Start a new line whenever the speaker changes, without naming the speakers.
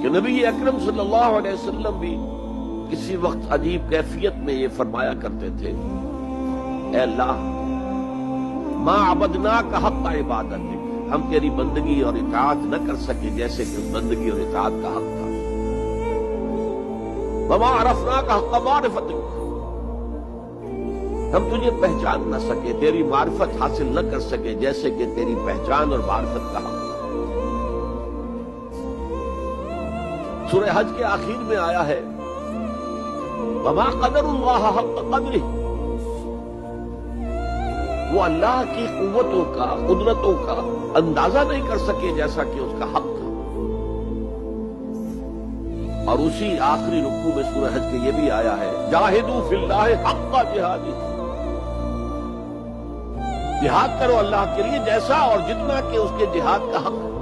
کہ نبی اکرم صلی اللہ علیہ وسلم بھی کسی وقت عجیب کیفیت میں یہ فرمایا کرتے تھے، اے اللہ ما عبدناک حق عبادتک، ہم تیری بندگی اور اطاعت نہ کر سکے جیسے کہ اس بندگی اور اطاعت کا حق تھا، وما عرفناک حق معرفتک، ہم تجھے پہچان نہ سکے، تیری معرفت حاصل نہ کر سکے جیسے کہ تیری پہچان اور معرفت کا حق تھا۔ سورہ حج کے آخر میں آیا ہے وما قدر اللہ حق قدرہ، وہ اللہ کی قوتوں کا، قدرتوں کا اندازہ نہیں کر سکے جیسا کہ اس کا حق تھا۔ اور اسی آخری رکوع میں سورہ حج کے یہ بھی آیا ہے جاہدوا فی اللہ حق جہادہ، جہاد کرو اللہ کے لیے جیسا اور جتنا کہ اس کے جہاد کا حق ہے۔